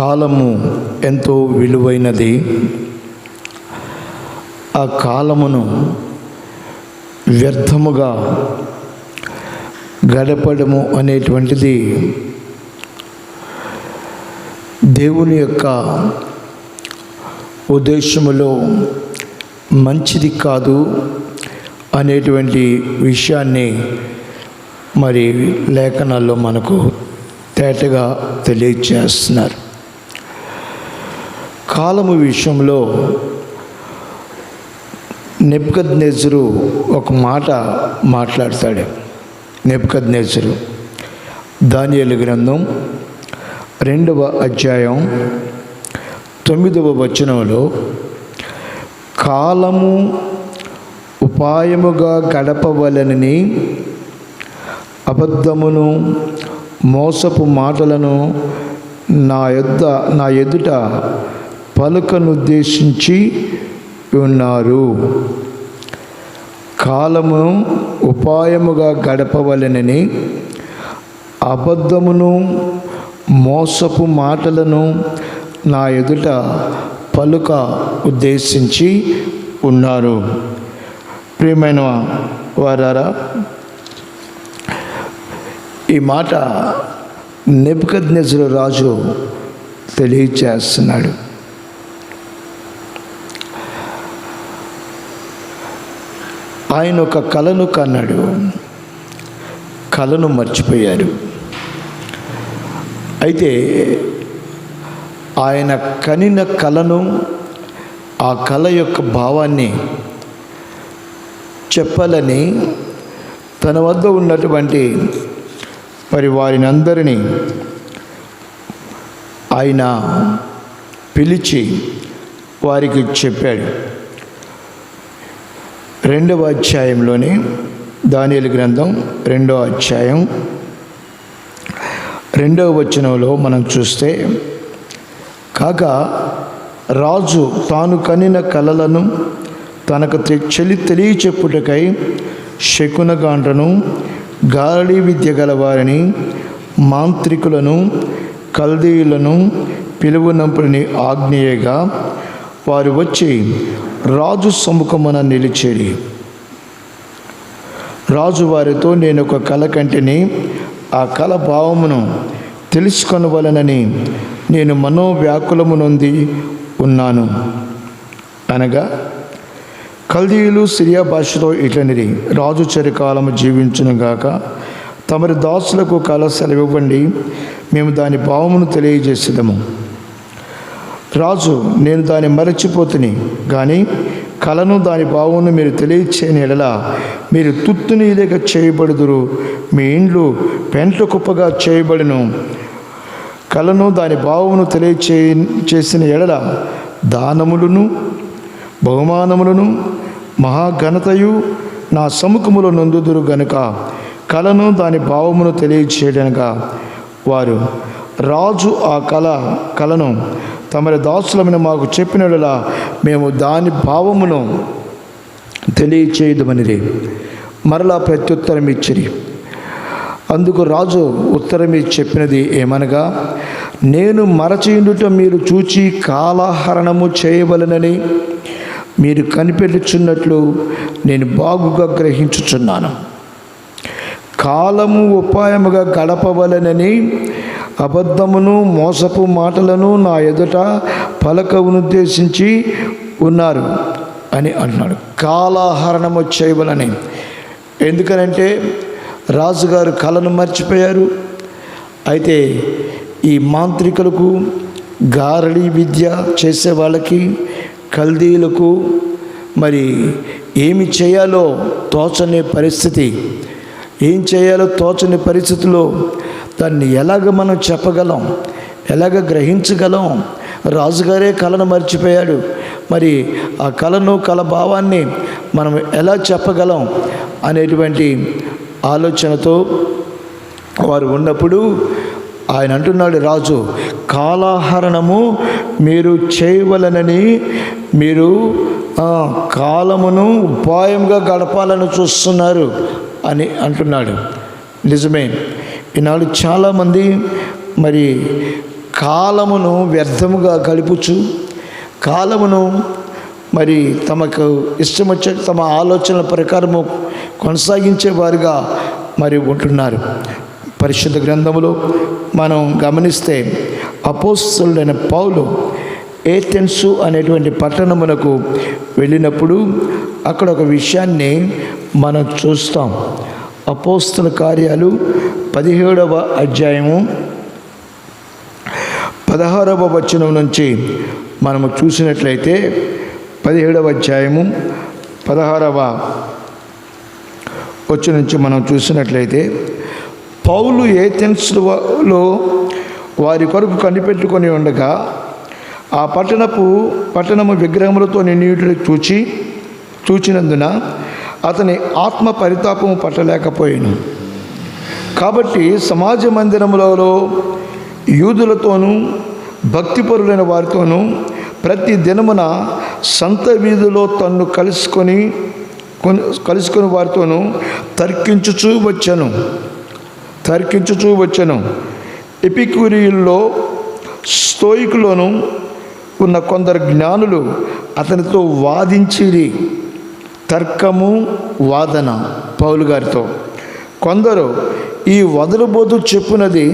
కాలము ఎంతో విలువైనది. ఆ కాలమును వ్యర్థముగా గడపడము అనేటువంటిది దేవుని యొక్క ఉద్దేశములో మంచిది కాదు అనేటువంటి విషయాన్ని మరి లేఖనాల్లో మనకు తేటగా తెలియజేస్తున్నారు. కాలము విషయంలో నెబుకద్నెజరు ఒక మాట మాట్లాడతాడు. నెబుకద్నెజరు దానియేలు గ్రంథం 2వ అధ్యాయం 9వ వచనంలో కాలము ఉపాయముగా గడపవలనని అబద్ధమును మోసపు మాటలను నా ఎదుట పలుకనుద్దేశించి ఉన్నారు. కాలము ఉపాయముగా గడపవలనని అబద్ధమును మోసపు మాటలను నా ఎదుట పలుక ఉద్దేశించి ఉన్నారు. ప్రియమైన వారారా, ఈ మాట నెబుకద్నెజరు రాజు తెలియచేస్తున్నాడు. ఆయన ఒక కలను కన్నాడు, కలను మర్చిపోయారు. అయితే ఆయన కనిన కలను, ఆ కల యొక్క భావాన్ని చెప్పాలని తన వద్ద ఉన్నటువంటి మరి వారిని అందరినీ ఆయన పిలిచి వారికి చెప్పాడు. 2వ అధ్యాయంలోని దానియేలు గ్రంథం 2వ అధ్యాయం 2వ వచనంలో మనం చూస్తే, కాగా రాజు తాను కనిన కలలను తనకు తెలియచెప్పుటకై శకునగాండ్రను గాలి విద్య గలవారిని మాంత్రికులను కల్దీయులను పిలువనంపుని ఆజ్ఞేయగా వారు వచ్చి రాజు సముఖమున నిలిచేరి. రాజు వారితో, నేను ఒక కల కంటిని, ఆ కల భావమును తెలుసుకొనవలనని నేను మనోవ్యాకులము నొంది ఉన్నాను అనగా, కల్దీయులు సిరియా భాషలో ఇట్లనిరి, రాజు చరికాలము జీవించునుగాక, తమరి దాసులకు కల సెలవివ్వండి, మేము దాని భావమును తెలియజేసేదము. రాజు, నేను దాన్ని మరచిపోతుని కానీ కలను దాని భావమును మీరు తెలియచేయని ఎడల మీరు తుత్తునీలేక చేయబడుదురు, మీ ఇండ్లు పెంట్ల కుప్పగా చేయబడును. కలను దాని భావమును చేసిన ఎడల దానములను బహుమానములను మహాఘనతయు నా సముఖములో నొందుదురు గనుక కలను దాని భావమును తెలియచేయడనగా వారు, రాజు ఆ కలను తమరి దాసులమైన మాకు చెప్పినలా మేము దాని భావమును తెలియచేయదమనిరి. మరలా ప్రత్యుత్తరం ఇచ్చిరి. అందుకు రాజు ఉత్తరం చెప్పినది ఏమనగా, నేను మరచియుండుట మీరు చూచి కాలహరణము చేయవలనని మీరు కనిపెట్టుచున్నట్లు నేను బాగుగా గ్రహించుచున్నాను. కాలము ఉపాయముగా గడపవలనని అబద్ధమును మోసపు మాటలను నా ఎదుట పలకనుద్దేశించి ఉన్నారు అని అంటున్నాడు. కాలహరణము చేయవలని. ఎందుకనంటే రాజుగారు కళను మర్చిపోయారు. అయితే ఈ మాంత్రికులకు, గారడీ విద్య చేసే వాళ్ళకి, కల్దీయులకు మరి ఏమి చేయాలో తోచని పరిస్థితి, ఏం చేయాలో తోచని పరిస్థితిలో దాన్ని ఎలాగ మనం చెప్పగలం, ఎలాగ గ్రహించగలం? రాజుగారే కళను మర్చిపోయాడు. మరి ఆ కళను, కళ భావాన్ని మనం ఎలా చెప్పగలం అనేటువంటి ఆలోచనతో వారు ఉన్నప్పుడు ఆయన అంటున్నాడు, రాజు, కాలహరణము మీరు చేయవలనని మీరు కాలమును ఉపాయంగా గడపాలని చూస్తున్నారు అని అంటున్నాడు. నిజమే, ఈనాడు చాలామంది మరి కాలమును వ్యర్థముగా గడుపుచు, కాలమును మరి తమకు ఇష్టం వచ్చే తమ ఆలోచనల ప్రకారము కొనసాగించేవారుగా మరి ఉంటున్నారు. పరిశుద్ధ గ్రంథములో మనం గమనిస్తే అపోస్తలుడైన పౌలు ఏథెన్సు అనేటువంటి పట్టణమునకు వెళ్ళినప్పుడు అక్కడ ఒక విషయాన్ని మనం చూస్తాం. అపోస్తల కార్యాలు 17వ అధ్యాయము 16వ వచనం నుంచి మనము చూసినట్లయితే 17వ అధ్యాయము 16వ వచనం నుంచి మనం చూసినట్లయితే, పౌలు ఏథెన్సులో వారి కొరకు కనిపెట్టుకొని ఉండగా ఆ పట్టణము విగ్రహములతో నిండియుట చూచినందున అతని ఆత్మ పరితాపము పట్టలేకపోయాను. కాబట్టి సమాజ మందిరములలో యూదులతోనూ భక్తిపరులైన వారితోనూ ప్రతి దినమున సంత వీధిలో తన్ను కలుసుకొని వారితోనూ తర్కించుచూ వచ్చాను. ఎపిక్యూరియుల్లో స్తోయికులోను ఉన్న కొందరు జ్ఞానులు అతనితో వాదించిరి. తర్కము, వాదన పౌలు గారితో. కొందరు ఈ వదలబోతు చెప్పునది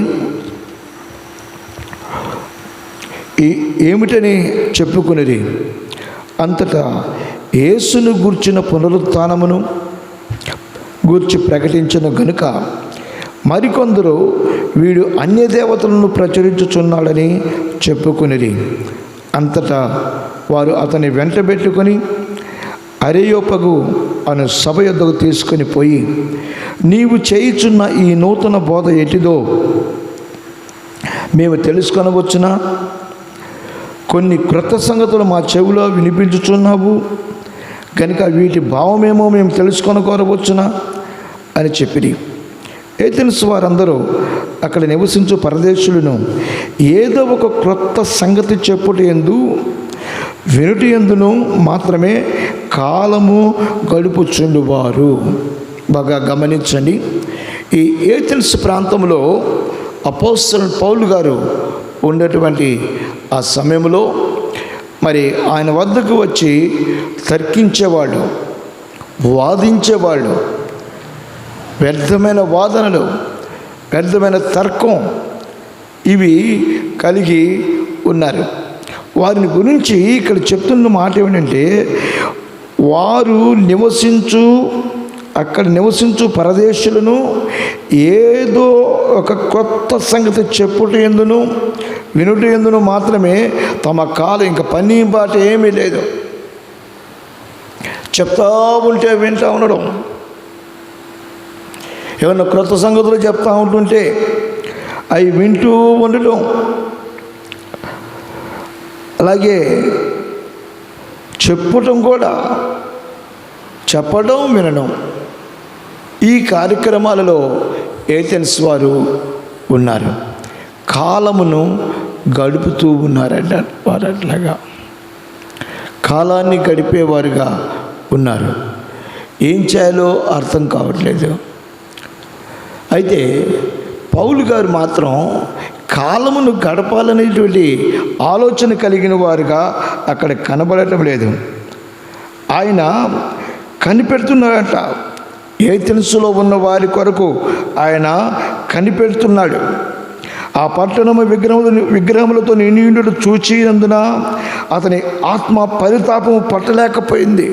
ఏమిటని చెప్పుకునేది. అంతటా యేసును గూర్చిన పునరుత్థానమును గూర్చి ప్రకటించిన గనుక మరికొందరు వీడు అన్య దేవతలను ప్రచురించుచున్నాడని చెప్పుకునేది. అంతటా వారు అతని వెంటబెట్టుకొని అరెయోపగు అను సభ యొద్దకు తీసుకొని పోయి, నీవు చేయుచున్న ఈ నూతన బోధ ఎటిదో మేము తెలుసుకొనవచ్చునా? కొన్ని క్రొత్త సంగతులు మా చెవిలో వినిపించుచున్నావు కనుక వీటి భావమేమో మేము తెలుసుకొనకోరవచ్చునా అని చెప్పిరి. ఏథెన్స్ వారందరూ అక్కడ నివసించు పరదేశులను ఏదో ఒక క్రొత్త సంగతి చెప్పుట యందు వినుటి యందును మాత్రమే కాలము గడుపుచుండువారు. బాగా గమనించండి. ఈ ఏథెన్స్ ప్రాంతంలో అపోస్తలుడు పౌలు గారు ఉండేటువంటి ఆ సమయంలో మరి ఆయన వద్దకు వచ్చి తర్కించేవాళ్ళు, వాదించేవాళ్ళు, వ్యర్థమైన వాదనలు, వ్యర్థమైన తర్కం ఇవి కలిగి ఉన్నారు. వారిని గురించి ఇక్కడ చెప్తున్న మాట ఏమిటంటే, వారు అక్కడ నివసించు పరదేశులను ఏదో ఒక కొత్త సంగతి చెప్పుట ఎందును వినుట ఎందును మాత్రమే తమ కాలం, ఇంకా పని బాట ఏమీ లేదు. చెప్తా ఉంటే వింటూ ఉండడం, ఏమన్నా క్రొత్త సంగతులు చెప్తూ ఉంటుంటే అవి వింటూ ఉండటం, అలాగే చెప్పడం వినడం, ఈ కార్యక్రమాలలో ఏథెన్స్ వారు ఉన్నారు. కాలమును గడుపుతూ ఉన్నారట. వారు అట్లాగా కాలాన్ని గడిపేవారుగా ఉన్నారు. ఏం చేయాలో అర్థం కావట్లేదు. అయితే పౌలు గారు మాత్రం కాలమును గడపాలనేటువంటి ఆలోచన కలిగిన వారుగా అక్కడ కనబడటం లేదు. ఆయన కనిపెడుతున్నాడట. ఏథెన్సులో ఉన్న వారి కొరకు ఆయన కనిపెడుతున్నాడు. ఆ పట్టణము విగ్రహములతో నిండి చూచినందున అతని ఆత్మ పరితాపము పట్టలేకపోయింది.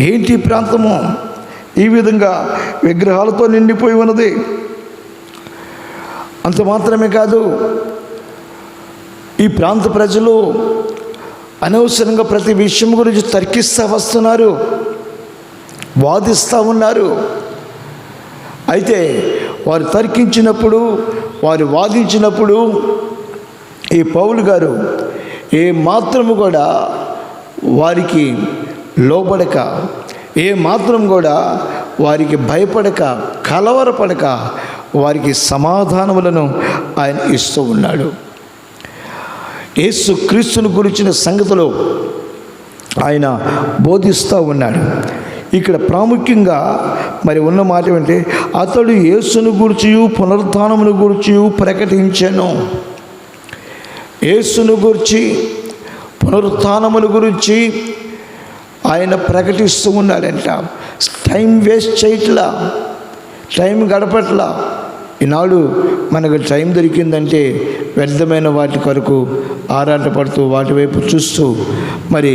ఏంటి ప్రాంతము ఈ విధంగా విగ్రహాలతో నిండిపోయి ఉన్నది. అంత మాత్రమే కాదు, ఈ ప్రాంత ప్రజలు అనవసరంగా ప్రతి విషయం గురించి తర్కిస్తూ వస్తున్నారు, వాదిస్తూ ఉన్నారు. అయితే వారు తర్కించినప్పుడు, వారు వాదించినప్పుడు ఈ పౌలు గారు ఏ మాత్రము కూడా వారికి లోబడక, ఏ మాత్రం కూడా వారికి భయపడక, కలవరపడక వారికి సమాధానములను ఆయన ఇస్తూ ఉన్నాడు. యేసు క్రీస్తుని గురించిన సంగతులు ఆయన బోధిస్తూ ఉన్నాడు. ఇక్కడ ప్రాముఖ్యంగా మరి ఉన్న మాట ఏమంటే, అతడు యేసును గూర్చియు పునరుత్థానమును గూర్చియు ప్రకటించెను. యేసును గురించి, పునరుత్థానముల గురించి ఆయన ప్రకటిస్తూ ఉన్నాడంట. టైం వేస్ట్ చేయట్లా, టైం గడపట్లా. ఈనాడు మనకు టైం దొరికిందంటే వ్యర్థమైన వాటి కొరకు ఆరాటపడుతూ వాటి వైపు చూస్తూ మరి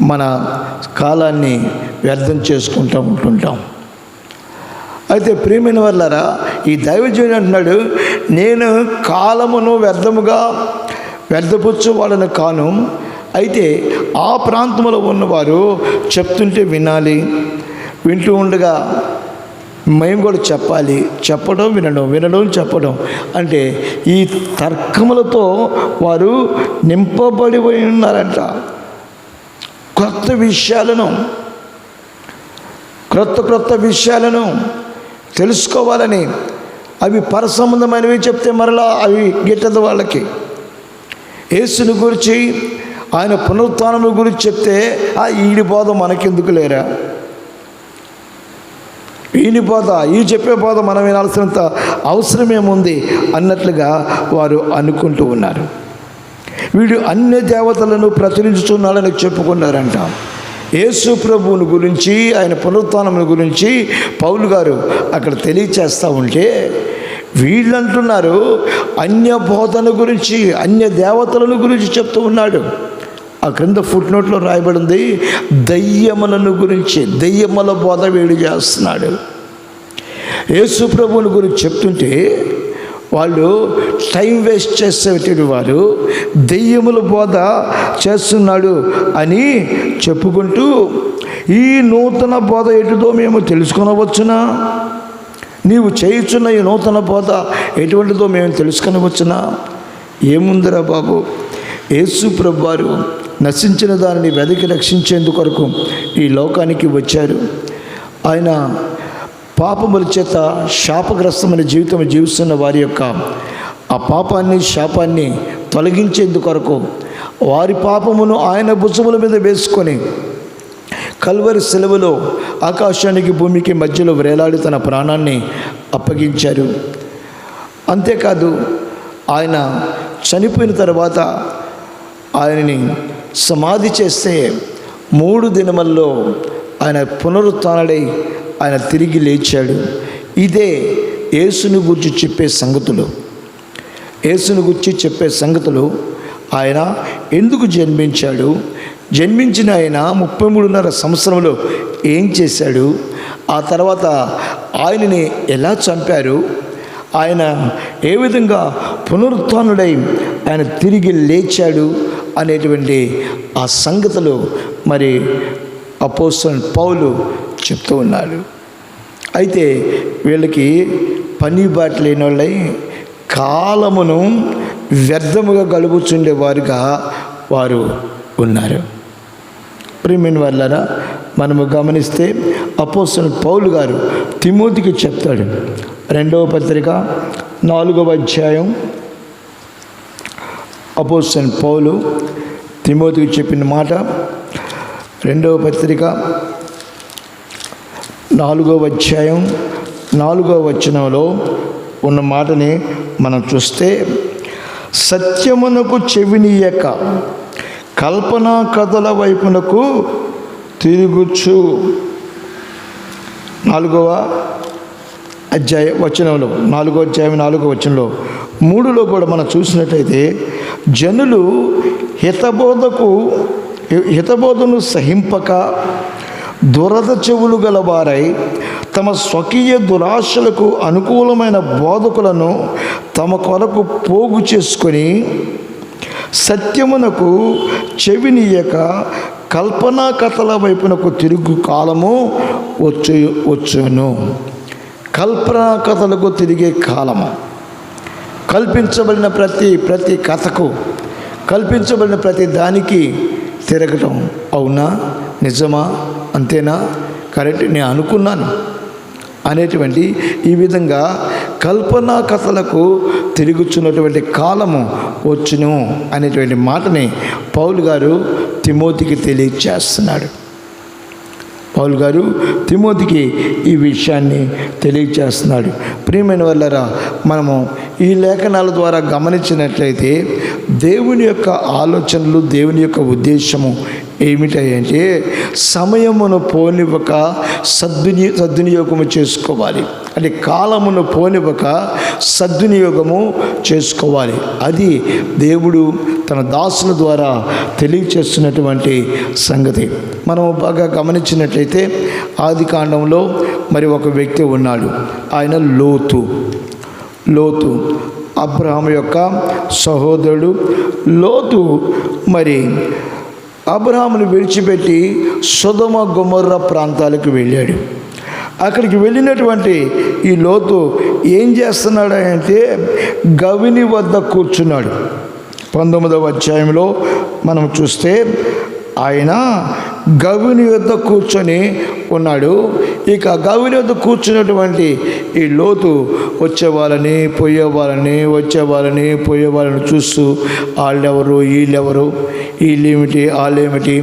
మన కాలాన్ని వ్యర్థం చేసుకుంటూ ఉంటుంటాం. అయితే ప్రియమైన వాళ్ళారా, ఈ దైవజనుడు అంటున్నాడు, నేను కాలమును వ్యర్థపుచ్చు వాళ్ళని కాను. అయితే ఆ ప్రాంతంలో ఉన్నవారు చెప్తుంటే వినాలి, వింటూ ఉండగా మేము కూడా చెప్పాలి. చెప్పడం వినడం చెప్పడం అంటే ఈ తర్కములతో వారు నింపబడి ఉన్నారంట. క్రొత్త విషయాలను తెలుసుకోవాలని, అవి పరసంబంధమైనవి చెప్తే మరలా అవి గిట్టదు వాళ్ళకి. యేసుని గురించి, ఆయన పునరుత్థానం గురించి చెప్తే ఈడి బోధ మనకెందుకు లేరా, ఈయన బోధ, ఈ చెప్పే బోధ మనం వినాల్సినంత అవసరమేముంది అన్నట్లుగా వారు అనుకుంటూ ఉన్నారు. వీడు అన్య దేవతలను ప్రచురించుతున్నాడని చెప్పుకున్నారంట. యేసు ప్రభువుని గురించి, ఆయన పునరుత్థానం గురించి పౌలు గారు అక్కడ తెలియచేస్తూ ఉంటే వీళ్ళంటున్నారు అన్య బోధన గురించి, అన్య దేవతలను గురించి చెప్తూ ఉన్నాడు. ఆ క్రింద ఫుట్ నోట్లో రాయబడింది, దయ్యములను గురించి, దయ్యముల బోధ వీడు చేస్తున్నాడు. యేసు ప్రభువుని గురించి చెప్తుంటే వాళ్ళు టైం వేస్ట్ చేసేటువంటి వారు దెయ్యముల బోధ చేస్తున్నాడు అని చెప్పుకుంటూ, ఈ నూతన బోధ ఎటుదో మేము తెలుసుకొనవచ్చునా, నీవు చేయుచున్న ఈ నూతన బోధ ఎటువంటిదో మేము తెలుసుకొనవచ్చునా. ఏముందిరా బాబు, యేసు ప్రభువారు నశించిన దానిని వెతికి రక్షించేందుకొరకు ఈ లోకానికి వచ్చారు. ఆయన పాపముల చేత శాపగ్రస్తమైన జీవితం జీవిస్తున్న వారి యొక్క ఆ పాపాన్ని, శాపాన్ని తొలగించేందుకొరకు వారి పాపమును ఆయన భుజముల మీద వేసుకొని కల్వరి శిలువలో ఆకాశానికి భూమికి మధ్యలో వేలాడి తన ప్రాణాన్ని అప్పగించారు. అంతేకాదు, ఆయన చనిపోయిన తర్వాత ఆయనని సమాధి చేస్తే 3 దినముల్లో ఆయన పునరుత్థానుడై ఆయన తిరిగి లేచాడు. ఇదే యేసుని గురించి చెప్పే సంగతులు. యేసుని గురించి చెప్పే సంగతులు. ఆయన ఎందుకు జన్మించాడు, జన్మించిన ఆయన 33.5 సంవత్సరంలో ఏం చేశాడు, ఆ తర్వాత ఆయనని ఎలా చంపారు, ఆయన ఏ విధంగా పునరుత్థానుడై ఆయన తిరిగి లేచాడు అనేటువంటి ఆ సంగతులు మరి అపోస్తలుడైన పౌలు చెప్తూ ఉన్నాడు. అయితే వీళ్ళకి పని బాట లేని వాళ్ళై కాలమును వ్యర్థముగా గడుపుచుండేవారుగా వారు ఉన్నారు. ప్రియమైన వాళ్ళారా, మనము గమనిస్తే అపోస్తలుడైన పౌలు గారు తిమోతికి చెప్తాడు. 2వ పత్రిక 4వ అధ్యాయం అపోస్తలుడైన పౌలు తిమోతికి చెప్పిన మాట, 2వ పత్రిక 4వ అధ్యాయం 4వ వచనంలో ఉన్న మాటని మనం చూస్తే, సత్యమునకు చెవినీయక కల్పనా కథల వైపునకు తిరుగుచు, 4వ అధ్యాయం వచనంలో, 4వ అధ్యాయం 4వ వచనంలో 3లో కూడా మనం చూసినట్టయితే, జనులు హితబోధను సహింపక దురద చెవులు గలవారై తమ స్వకీయ దురాశలకు అనుకూలమైన బోధకులను తమ కొరకు పోగు చేసుకొని సత్యమునకు చెవినీయక కల్పనా కథల వైపునకు తిరుగు కాలము వచ్చును. కల్పనా కథలకు తిరిగే కాలము, కల్పించబడిన ప్రతి కథకు, కల్పించబడిన ప్రతి దానికి తిరగటం. అవునా, నిజమా, అంతేనా, కరెక్ట్, నేను అనుకున్నాను అనేటువంటి ఈ విధంగా కల్పనా కథలకు తిరుగుచున్నటువంటి కాలము వచ్చును అనేటువంటి మాటని పౌలు గారు తిమోతికి తెలియచేస్తున్నాడు. పౌలు గారు తిమోతికి ఈ విషయాన్ని తెలియచేస్తున్నాడు. ప్రియమైన వాళ్ళరా, మనము ఈ లేఖనాల ద్వారా గమనించినట్లయితే దేవుని యొక్క ఆలోచనలు, దేవుని యొక్క ఉద్దేశము ఏమిటంటే సమయమును పోనివ్వక సద్వినియోగము చేసుకోవాలి. అంటే కాలమును పోనివ్వక సద్వినియోగము చేసుకోవాలి. అది దేవుడు తన దాసుల ద్వారా తెలియచేస్తున్నటువంటి సంగతి. మనం బాగా గమనించినట్లయితే ఆది కాండంలో మరి ఒక వ్యక్తి ఉన్నాడు. ఆయన లోతు అబ్రహాము యొక్క సహోదరుడు. లోతు మరి అబ్రహామును విడిచిపెట్టి సొదొమ గొమొర్రా ప్రాంతాలకు వెళ్ళాడు. అక్కడికి వెళ్ళినటువంటి ఈ లోతు ఏం చేస్తున్నాడు అంటే గవిని వద్ద కూర్చున్నాడు. 19వ అధ్యాయంలో మనం చూస్తే ఆయన గవిని వద్ద కూర్చొని ఉన్నాడు. ఇక గవిని వద్ద కూర్చున్నటువంటి ఈ లోతు వచ్చేవాళ్ళని పోయేవాళ్ళని చూస్తూ వాళ్ళెవరు, వీళ్ళేమిటి, వాళ్ళేమిటి,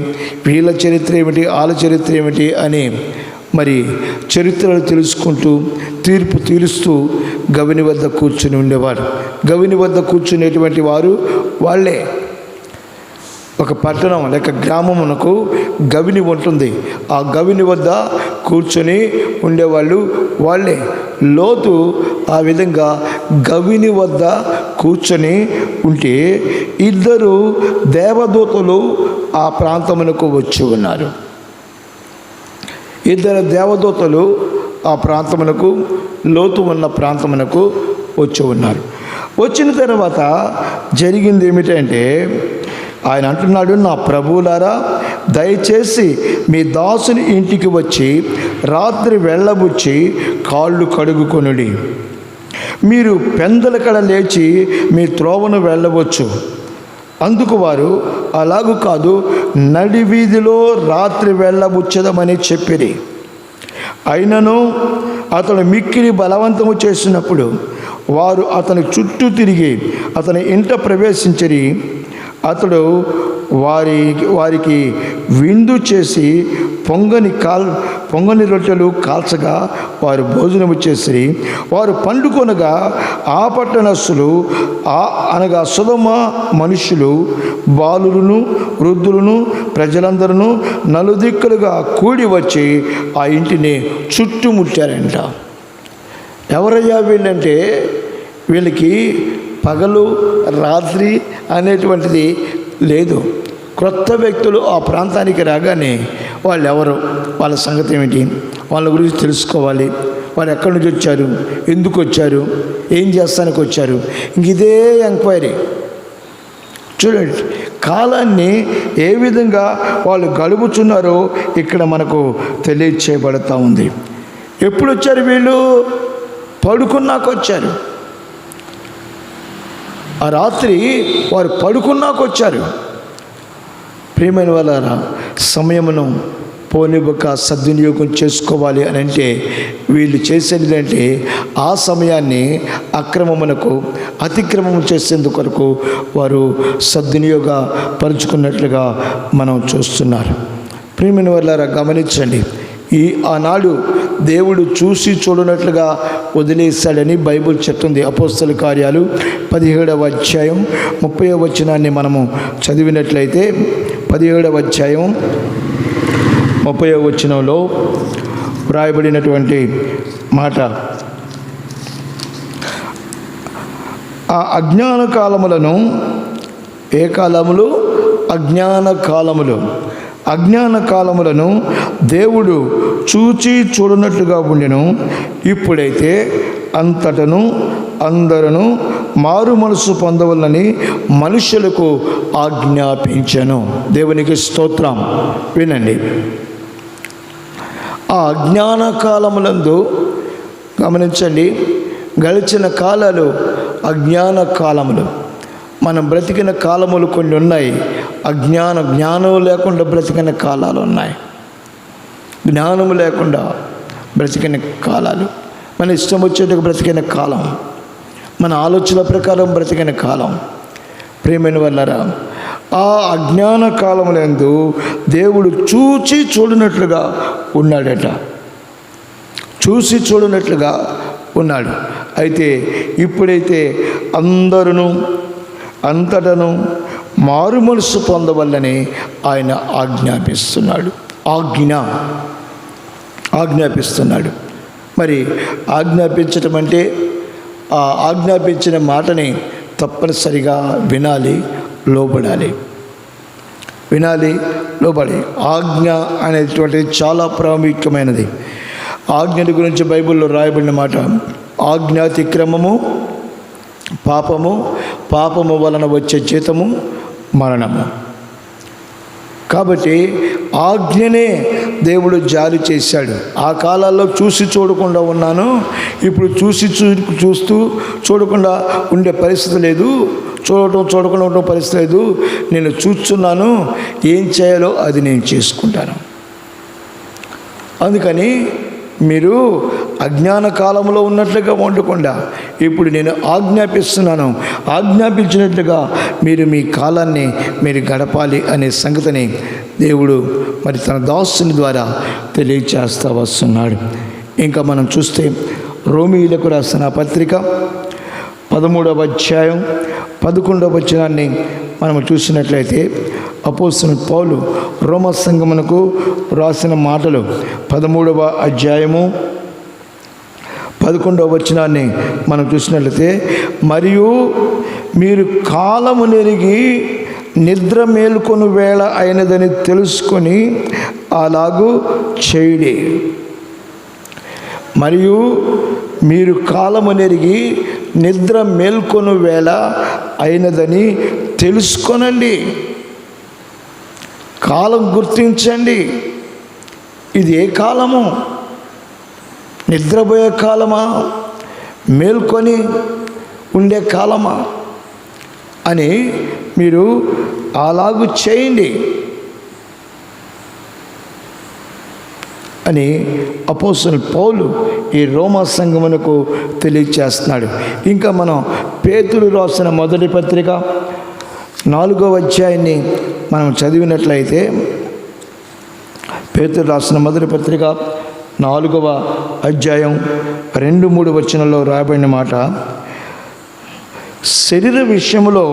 వీళ్ళ చరిత్ర ఏమిటి, వాళ్ళ చరిత్ర ఏమిటి అని మరి చరిత్రలు తెలుసుకుంటూ తీర్పు తీరుస్తూ గవిని వద్ద కూర్చుని ఉండేవారు. గవిని వద్ద కూర్చునేటువంటి వారు వాళ్ళే. ఒక పట్టణం లేక గ్రామమునకు గవిని ఉంటుంది. ఆ గవిని వద్ద కూర్చొని ఉండేవాళ్ళు వాళ్ళే. లోతు ఆ విధంగా గవిని వద్ద కూర్చొని ఉంటే ఇద్దరు దేవదూతలు ఆ ప్రాంతమునకు వచ్చి ఉన్నారు. ఇద్దరు దేవదూతలు ఆ ప్రాంతమునకు, లోతు ఉన్న ప్రాంతమునకు వచ్చి ఉన్నారు. వచ్చిన తర్వాత జరిగింది ఏమిటంటే ఆయన అంటున్నాడు, నా ప్రభువులారా, దయచేసి మీ దాసుని ఇంటికి వచ్చి రాత్రి వెళ్ళబుచ్చి కాళ్ళు కడుగుకొనుడి. మీరు పెందలకడ లేచి మీ త్రోవను వెళ్ళవచ్చు. అందుకు వారు, అలాగూ కాదు, నడి వీధిలో రాత్రి వెళ్ళబుచ్చదమని చెప్పిరి. అయినను అతను మిక్కిలి బలవంతము చేసినప్పుడు వారు అతని చుట్టూ తిరిగి అతని ఇంట ప్రవేశించిరి. అతడు వారికి విందు చేసి పొంగని రొట్టెలు కాల్చగా వారు భోజనము చేసిరి. వారు పండుకొనగా ఆ పట్టణస్థులు అనగా సొదొమ మనుషులు, బాలులను, వృద్ధులను, ప్రజలందరూ నలుదిక్కులుగా కూడి వచ్చి ఆ ఇంటిని చుట్టుముట్టారంట. ఎవరయ్యా వీళ్ళంటే వీళ్ళకి పగలు రాత్రి అనేటువంటిది లేదు. క్రొత్త వ్యక్తులు ఆ ప్రాంతానికి రాగానే వాళ్ళు ఎవరు, వాళ్ళ సంగతి ఏమిటి, వాళ్ళ గురించి తెలుసుకోవాలి. వాళ్ళు ఎక్కడి నుంచి వచ్చారు, ఎందుకు వచ్చారు, ఏం చేస్తానికి వచ్చారు, ఇంక ఇదే ఎంక్వైరీ. చూడండి, కాలాన్ని ఏ విధంగా వాళ్ళు గడుపుతున్నారో ఇక్కడ మనకు తెలియచేయబడుతూ ఉంది. ఎప్పుడు వచ్చారు వీళ్ళు? పడుకున్నాక వచ్చారు. ఆ రాత్రి వారు పడుకున్నాక వచ్చారు. ప్రియమైన వాళ్ళారా, సమయమును పోనివ్వక సద్వినియోగం చేసుకోవాలి అని అంటే వీళ్ళు చేసేది అంటే ఆ సమయాన్ని అతిక్రమం చేసేందుకు వారు సద్వినియోగ పరుచుకున్నట్లుగా మనం చూస్తున్నారు. ప్రియమైన వాళ్ళారా, గమనించండి, ఆనాడు దేవుడు చూసి చూడనట్లుగా వదిలేశాడని బైబిల్ చెప్తుంది. అపోస్తల కార్యాలు 17వ అధ్యాయం 30వ వచనాన్ని మనము చదివినట్లయితే 17వ అధ్యాయం 30వ వచనంలో వ్రాయబడినటువంటి మాట, ఆ అజ్ఞాన కాలములను, ఏ కాలములు? అజ్ఞాన కాలములను దేవుడు చూచి చూడనట్లుగా ఉండెను. ఇప్పుడైతే అంతటను అందరూ మారు మనసు పొందవలని మనుషులకు ఆజ్ఞాపించెను. దేవునికి స్తోత్రం. వినండి, ఆ అజ్ఞాన కాలములందు గమనించండి, గడిచిన కాలాలు అజ్ఞాన కాలములు. మనం బ్రతికిన కాలములు కొన్ని ఉన్నాయి. జ్ఞానం లేకుండా బ్రతికిన కాలాలు ఉన్నాయి. జ్ఞానము లేకుండా బ్రతికిన కాలాలు, మన ఇష్టం వచ్చేట్టుగా బ్రతికిన కాలం, మన ఆలోచన ప్రకారం బ్రతికిన కాలం. ప్రియమైన వాళ్ళారా, ఆ అజ్ఞాన కాలములందు దేవుడు చూచి చూడనట్లుగా ఉన్నాడట. చూసి చూడనట్లుగా ఉన్నాడు. అయితే ఇప్పుడైతే అందరూ అంతటను మారు మనసు పొందవల్లని ఆయన ఆజ్ఞాపిస్తున్నాడు. మరి ఆజ్ఞాపించటం అంటే ఆ ఆజ్ఞాపించిన మాటని తప్పనిసరిగా వినాలి, లోబడాలి. ఆజ్ఞ అనేటువంటిది చాలా ప్రాముఖ్యమైనది. ఆజ్ఞల గురించి బైబిల్లో రాయబడిన మాట, ఆజ్ఞాతిక్రమము పాపము, పాపము వలన వచ్చే జీతము మరణము. కాబట్టి ఆజ్ఞనే దేవుడు జారీ చేశాడు. ఆ కాలాల్లో చూసి చూడకుండా ఉన్నాను, ఇప్పుడు చూస్తూ చూడకుండా ఉండే పరిస్థితి లేదు, చూడకుండా ఉండే పరిస్థితి లేదు. నేను చూస్తున్నాను, ఏం చేయాలో అది నేను చేసుకుంటాను. అందుకని మీరు అజ్ఞాన కాలంలో ఉన్నట్లుగా ఉండకుండా ఇప్పుడు నేను ఆజ్ఞాపించినట్లుగా మీరు మీ కాలాన్ని మీరు గడపాలి అనే సంగతిని దేవుడు మరి తన దాసుని ద్వారా తెలియచేస్తూ వస్తున్నాడు. ఇంకా మనం చూస్తే రోమీయులకు రాసిన పత్రిక 13వ అధ్యాయం 11వ వచనాన్ని మనం చూసినట్లయితే, అపోస్తలుడైన పౌలు రోమా సంఘమునకు రాసిన మాటలు 13వ అధ్యాయము 11వ వచనాన్ని మనం చూసినట్లయితే, మరియు మీరు కాలము నెరిగి నిద్ర మేల్కొని వేళ అయినదని తెలుసుకొని అలాగూ చేయుడి. మరియు మీరు కాలము నెరిగి నిద్ర మేల్కొని వేళ అయినదని తెలుసుకొనండి. కాలం గుర్తించండి. ఇది ఏ కాలము? నిద్రపోయే కాలమా, మేల్కొని ఉండే కాలమా అని మీరు అలాగూ చేయండి అని అపోస్తలుడైన పౌలు ఈ రోమా సంఘమునకు తెలియచేస్తున్నాడు. ఇంకా మనం పేతురు రాసిన మొదటి పత్రిక 4వ అధ్యాయాన్ని మనం చదివినట్లయితే, పేతురు రాసిన మొదటి పత్రిక 4వ అధ్యాయం 2-3 వచనాల్లో రాయబడిన మాట, శరీర విషయంలో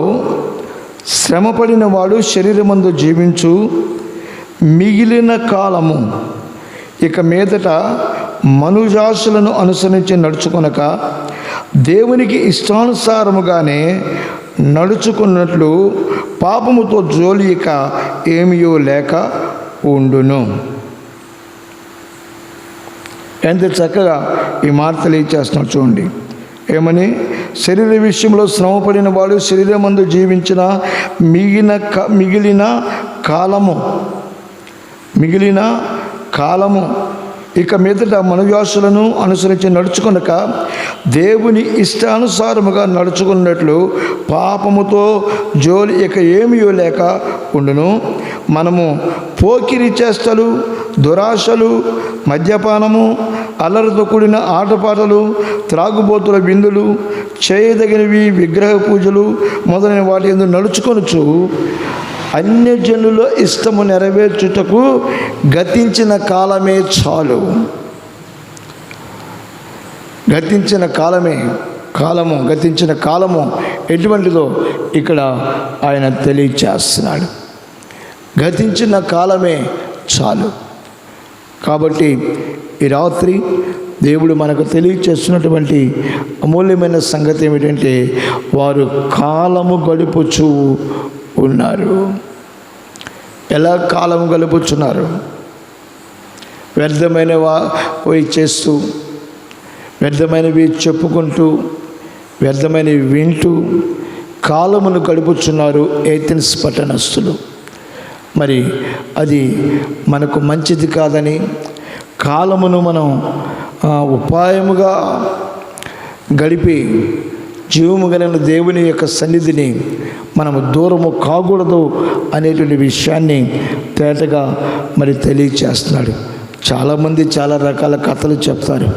శ్రమపడిన వాడు శరీరమందు జీవించు మిగిలిన కాలము ఇక మీదట మనుజాసులను అనుసరించి నడుచుకొనక దేవునికి ఇష్టానుసారముగానే నడుచుకున్నట్లు పాపముతో జోలిక ఏమియో లేక ఉండును. ఎంత చక్కగా ఈ మాట తెలియచేస్తున్నాం చూడండి. ఏమని? శరీర విషయంలో శ్రమపడిన వాడు శరీరమందు జీవించిన మిగిలిన కాలము ఇక మీదట మనువ్యాసులను అనుసరించి నడుచుకొనక దేవుని ఇష్టానుసారముగా నడుచుకున్నట్లు పాపముతో జోలి ఇక ఏమీ లేక ఉండును. మనము పోకిరి చేష్టలు, దురాశలు, మద్యపానము, అల్లరితో కూడిన ఆటపాటలు, త్రాగుబోతుల విందులు, చేయదగినవి విగ్రహ పూజలు మొదలైన వాటి యందు నడుచుకొనుచు అన్యజనుల ఇష్టము నెరవేర్చుటకు గతించిన కాలమే చాలు. గతించిన కాలము ఎటువంటిదో ఇక్కడ ఆయన తెలియచేస్తున్నాడు. గతించిన కాలమే చాలు. కాబట్టి ఈ రాత్రి దేవుడు మనకు తెలియచేస్తున్నటువంటి అమూల్యమైన సంగతి ఏమిటంటే, వారు కాలము గడుపుచు ఉన్నారు. ఎలా కాలం గడుపుచున్నారు? వ్యర్థమైన పోయి చేస్తూ, వ్యర్థమైనవి చెప్పుకుంటూ, వ్యర్థమైనవి వింటూ కాలమును గడుపుచున్నారు ఏథెన్స్ పట్టణస్థులు. మరి అది మనకు మంచిది కాదని, కాలమును మనం ఉపాయముగా గడిపి జీవము కలిగిన దేవుని యొక్క సన్నిధిని మనము దూరము కాకూడదు అనేటువంటి విషయాన్ని తేటగా మరి తెలియచేస్తున్నాడు. చాలామంది చాలా రకాల కథలు చెప్తారు,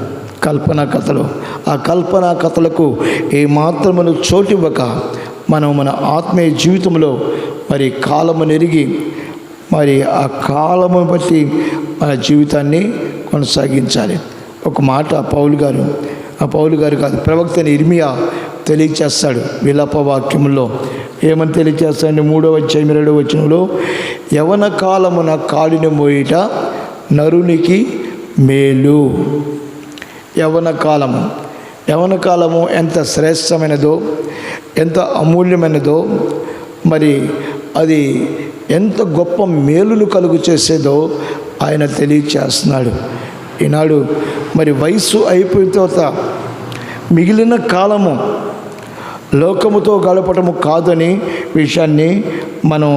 కల్పనా కథలు. ఆ కల్పనా కథలకు ఏమాత్రమును చోటివ్వక మనం మన ఆత్మీయ జీవితంలో మరి కాలము నెరిగి మరి ఆ కాలము బట్టి మన జీవితాన్ని కొనసాగించాలి. ఒక మాట పౌలు గారు కాదు, ప్రవక్త ఇర్మియా తెలియచేస్తాడు విలాప వాక్యంలో. ఏమని తెలియచేస్తాయండి? 3వ అధ్యాయం 2వ వచనంలో, యవన కాలమున కాడిని మోయుట నరునికి మేలు. యవన కాలము ఎంత శ్రేష్టమైనదో, ఎంత అమూల్యమైనదో, మరి అది ఎంత గొప్ప మేలును కలుగు చేసేదో ఆయన తెలియచేస్తున్నాడు. ఈనాడు మరి వయసు అయిపోయిన తర్వాత మిగిలిన కాలము లోకముతో గడపటము కాదని విషయాన్ని మనం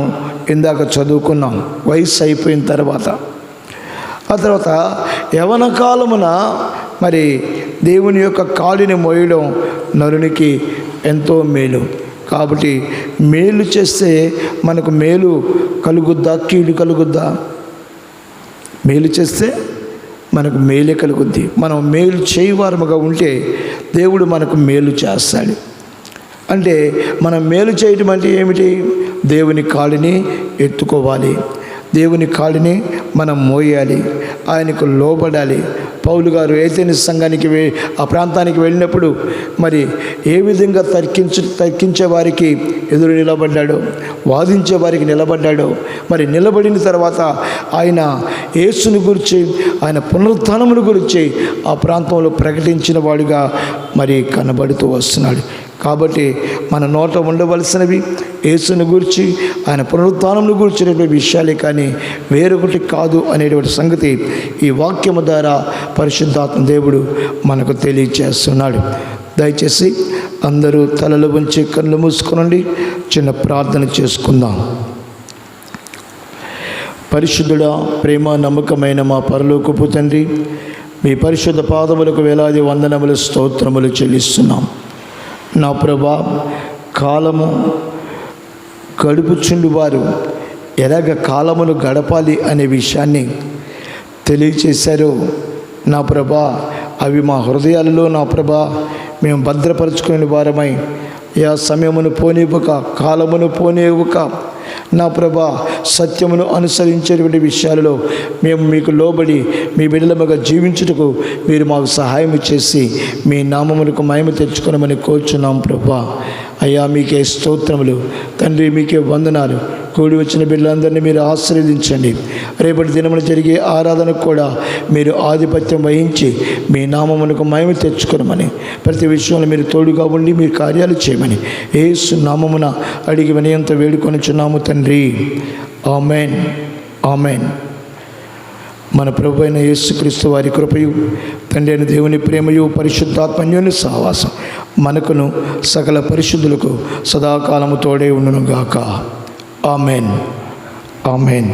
ఇందాక చదువుకున్నాం. వయసు అయిపోయిన తర్వాత ఆ తర్వాత యవన కాలమున మరి దేవుని యొక్క కాడిని మోయడం నరునికి ఎంతో మేలు. కాబట్టి మేలు చేస్తే మనకు మేలు కలుగుద్దా, కీడు కలుగుద్దా? మేలు చేస్తే మనకు మేలే కలుగుద్ది. మనం మేలు చేయవారముగా ఉంటే దేవుడు మనకు మేలు చేస్తాడు. అంటే మనం మేలు చేయటం అంటే ఏమిటి? దేవుని కాడిని ఎత్తుకోవాలి, దేవుని కాడిని మనం మోయాలి, ఆయనకు లోబడాలి. పౌలు గారు ఏథెను సంఘానికి ఆ ప్రాంతానికి వెళ్ళినప్పుడు మరి ఏ విధంగా తర్కించే వారికి ఎదురు నిలబడ్డాడో, వాదించే వారికి నిలబడ్డాడో, మరి నిలబడిన తర్వాత ఆయన యేసుని గురించి, ఆయన పునరుత్థానమును గురించి ఆ ప్రాంతంలో ప్రకటించిన వాడిగా మరి కనబడుతూ వస్తున్నాడు. కాబట్టి మన నోట ఉండవలసినవి యేసుని గురించి, ఆయన పునరుత్థానమును గురించినటువంటి విషయాలే కానీ వేరొకటి కాదు అనేటువంటి సంగతి ఈ వాక్యము ద్వారా పరిశుద్ధాత్మ దేవుడు మనకు తెలియచేస్తున్నాడు. దయచేసి అందరూ తలలు వంచి కళ్ళు మూసుకొనండి. చిన్న ప్రార్థన చేసుకుందాం. పరిశుద్ధుడా, ప్రేమ నమ్మకమైన మా పరలోకపు తండ్రి, మీ పరిశుద్ధ పాదములకు వేలాది వందనములు, స్తోత్రములు చెల్లిస్తున్నాం. నా ప్రభా, కాలము గడుపుచుండు వారు ఎలాగ కాలమును గడపాలి అనే విషయాన్ని తెలియచేశారో నా ప్రభా, అవి మా హృదయాలలో నా ప్రభా మేము భద్రపరుచుకునే వారమై, యా సమయమును పోనివ్వక, కాలమును పోనివ్వక నా ప్రభా సత్యమును అనుసరించేటువంటి విషయాలలో మేము మీకు లోబడి మీ బిడ్డలముగా జీవించుటకు మీరు మాకు సహాయం చేసి మీ నామములకు మహిమ తెచ్చుకోనమని కోరుచున్నాం ప్రభా. అయ్యా, మీకే స్తోత్రములు తండ్రి, మీకే వందనాలు. కూడి వచ్చిన బిడ్డలందరినీ మీరు ఆశీర్వదించండి. రేపటి దినమున జరిగే ఆరాధనకు కూడా మీరు ఆధిపత్యం వహించి మీ నామమునకు మహిమ తెచ్చుకోనమని, ప్రతి విషయంలో మీరు తోడుగా ఉండి మీరు కార్యాలు చేయమని యేసు నామమున అడిగి వినయంతో వేడుకొనుచున్నాము తండ్రి. ఆమేన్, ఆమేన్. మన ప్రభు అయిన యేసుక్రీస్తు వారి కృపయు, తండ్రి అయిన దేవుని ప్రేమయు, పరిశుద్ధాత్మన్యోని సహవాసం మనకును సకల పరిశుద్ధులకు సదాకాలము తోడే ఉండును గాక. ఆమేన్, ఆమేన్.